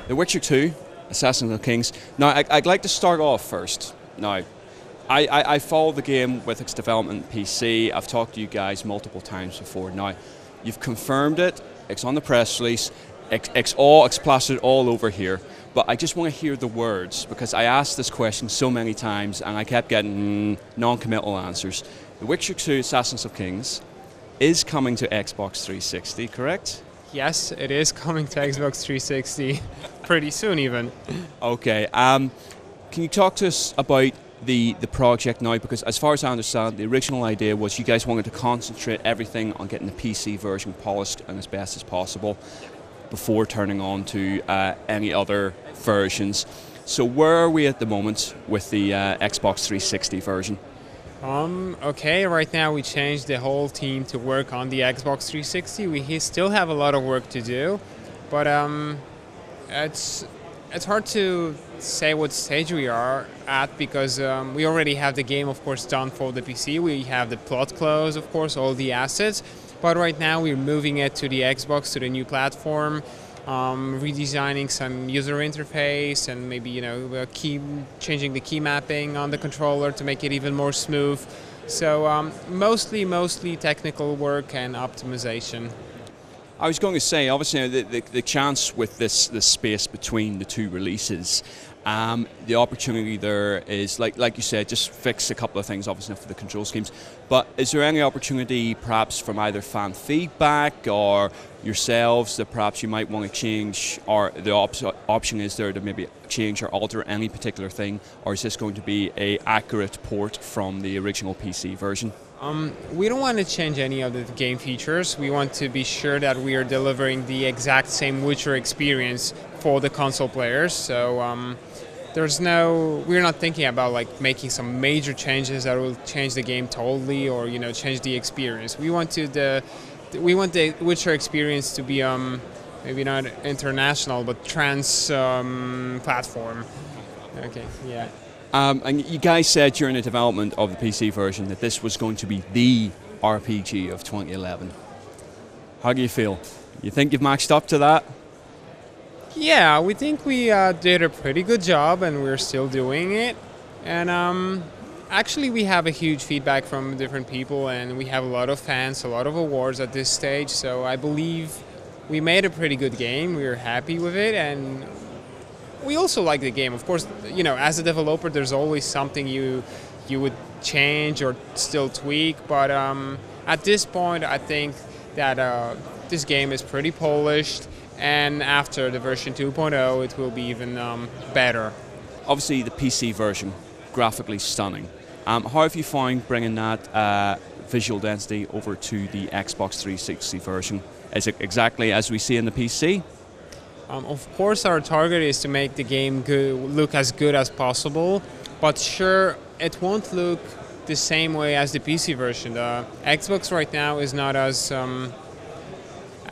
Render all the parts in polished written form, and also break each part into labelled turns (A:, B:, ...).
A: The Witcher 2, Assassins of Kings. Now, I'd like to start off first. Now, I followed the game with its development PC. I've talked to you guys multiple times before. Now, you've confirmed it. It's on the press release. It's plastered all over here. But I just want to hear the words, because I asked this question so many times and I kept getting non-committal answers. The Witcher 2, Assassins of Kings is coming to Xbox 360, correct?
B: Yes, it is coming to Xbox 360 pretty soon even.
A: Okay, can you talk to us about the project now? Because as far as I understand, the original idea was you guys wanted to concentrate everything on getting the PC version polished and as best as possible before turning on to any other versions. So where are we at the moment with the Xbox 360 version?
B: Okay, right now we changed the whole team to work on the Xbox 360. We still have a lot of work to do, but it's hard to say what stage we are at, because we already have the game, of course, done for the PC. We have the plot close, of course, all the assets, but right now we're moving it to the Xbox, to the new platform, redesigning some user interface, and maybe changing the key mapping on the controller to make it even more smooth. So mostly technical work and optimization.
A: I was going to say, obviously, the chance with this space between the two releases, the opportunity there is, like you said, just fix a couple of things, obviously, for the control schemes. But is there any opportunity, perhaps from either fan feedback or yourselves, that perhaps you might want to change, or the option is there to maybe change or alter any particular thing, or is this going to be an accurate port from the original PC version?
B: We don't want to change any of the game features. We want to be sure that we are delivering the exact same Witcher experience for the console players. So we're not thinking about making some major changes that will change the game totally, or change the experience. We want the Witcher experience to be maybe not international, but trans-platform. Okay, yeah.
A: And you guys said during the development of the PC version that this was going to be the RPG of 2011. How do you feel? You think you've matched up to that?
B: Yeah, we think we did a pretty good job, and we're still doing it. And actually, we have a huge feedback from different people, and we have a lot of fans, a lot of awards at this stage. So I believe we made a pretty good game. We're happy with it, and we also like the game. Of course, as a developer, there's always something you would change or still tweak. But at this point, I think that this game is pretty polished. And after the version 2.0, it will be even better. Obviously,
A: the PC version, graphically stunning. How have you found bringing that visual density over to the Xbox 360 version? Is it exactly as we see in the PC?
B: Of course, our target is to make the game look as good as possible, but sure, it won't look the same way as the PC version. The Xbox right now is not as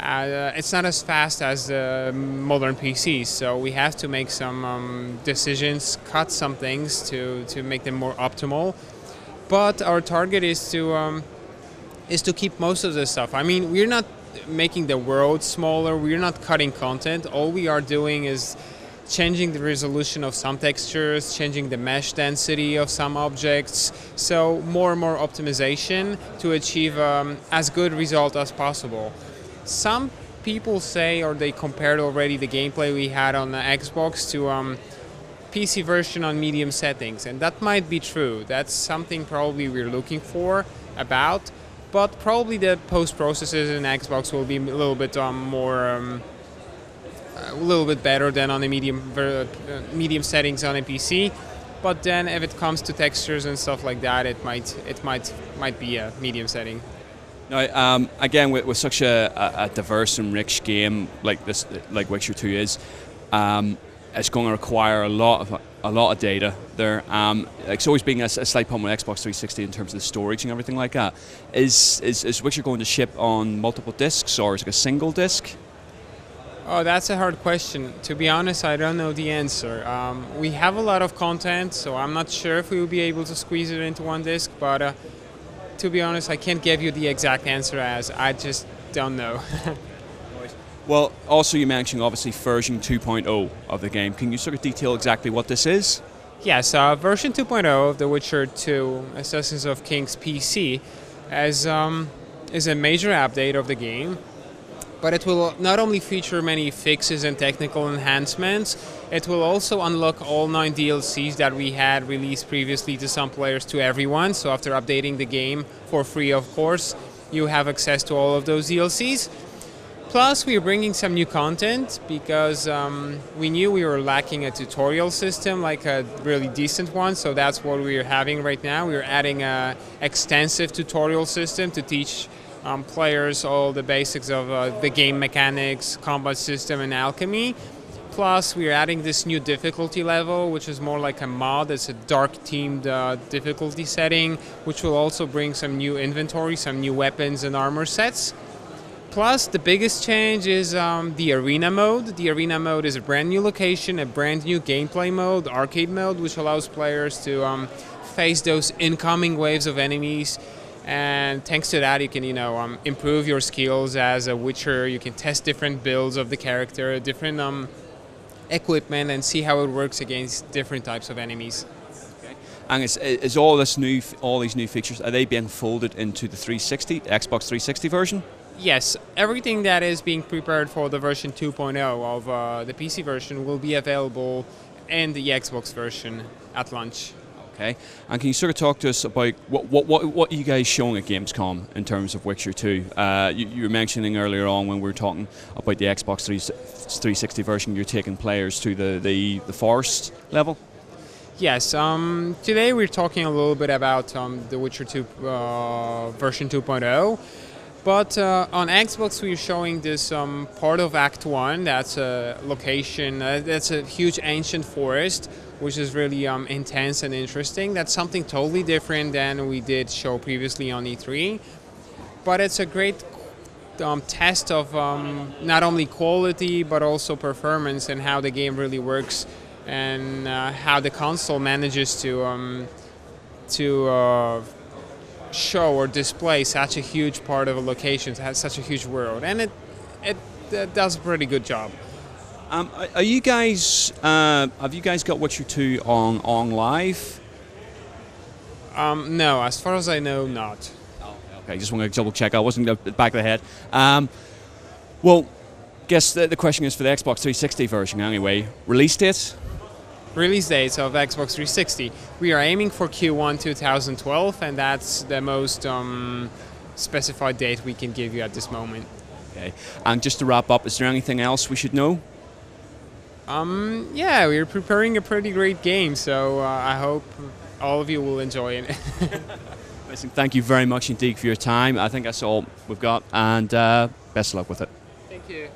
B: it's not as fast as the modern PCs, so we have to make some decisions, cut some things to make them more optimal. But our target is to keep most of the stuff. I mean, we're not making the world smaller, we're not cutting content. All we are doing is changing the resolution of some textures, changing the mesh density of some objects, so more and more optimization to achieve as good result as possible. Some people say, or they compared already the gameplay we had on the Xbox to PC version on medium settings, and that might be true. That's something probably we're looking for about. But probably the post-processors in Xbox will be a little bit a little bit better than on the medium settings on a PC. But then, if it comes to textures and stuff like that, it might be a medium setting.
A: Now, again, with such a diverse and rich game like this, like Witcher 2 is, it's going to require a lot of data there. It's always been a slight problem with Xbox 360 in terms of the storage and everything like that. Is Witcher going to ship on multiple discs, or is it a single disc?
B: Oh, that's a hard question. To be honest, I don't know the answer. We have a lot of content, so I'm not sure if we will be able to squeeze it into one disc, but to be honest, I can't give you the exact answer as I just don't know.
A: Well, also you mentioned obviously version 2.0 of the game. Can you sort of detail exactly what this is?
B: Yes, version 2.0 of The Witcher 2 Assassins of Kings PC is a major update of the game. But it will not only feature many fixes and technical enhancements, it will also unlock all 9 DLCs that we had released previously to some players to everyone. So after updating the game for free, of course, you have access to all of those DLCs. Plus, we are bringing some new content because we knew we were lacking a tutorial system, like a really decent one. So that's what we are having right now. We are adding an extensive tutorial system to teach players all the basics of the game mechanics, combat system, and alchemy. Plus, we're adding this new difficulty level, which is more like a mod. It's a dark-themed difficulty setting, which will also bring some new inventory, some new weapons and armor sets. Plus, the biggest change is the arena mode. The arena mode is a brand new location, a brand new gameplay mode, arcade mode, which allows players to face those incoming waves of enemies. And thanks to that, you can, improve your skills as a Witcher. You can test different builds of the character, different equipment, and see how it works against different types of enemies.
A: Okay. And is all these new features, are they being folded into the Xbox 360 version?
B: Yes, everything that is being prepared for the version 2.0 of the PC version will be available in the Xbox version at launch.
A: Okay. And can you sort of talk to us about what are you guys showing at Gamescom in terms of Witcher 2? You were mentioning earlier on when we were talking about the Xbox 360 version, you're taking players to the forest level?
B: Yes. Today we're talking a little bit about the Witcher 2 version 2.0. But on Xbox we're showing this part of Act 1, that's a location, that's a huge ancient forest, which is really intense and interesting. That's something totally different than we did show previously on E3. But it's a great test of not only quality but also performance and how the game really works and how the console manages to show or display such a huge part of a location, has such a huge world, and it does a pretty good job.
A: Are you guys? Have you guys got Witcher 2 on live?
B: No, as far as I know, not.
A: Oh, okay. Just want to double check. I wasn't at the back of the head. Well, guess the question is for the Xbox 360 version anyway. Release date?
B: Release dates of Xbox 360. We are aiming for Q1 2012, and that's the most specified date we can give you at this moment.
A: Okay. And just to wrap up, is there anything else we should know?
B: Yeah, we're preparing a pretty great game, so I hope all of you will enjoy it.
A: Listen, thank you very much indeed for your time. I think that's all we've got, and best of luck with it.
B: Thank you.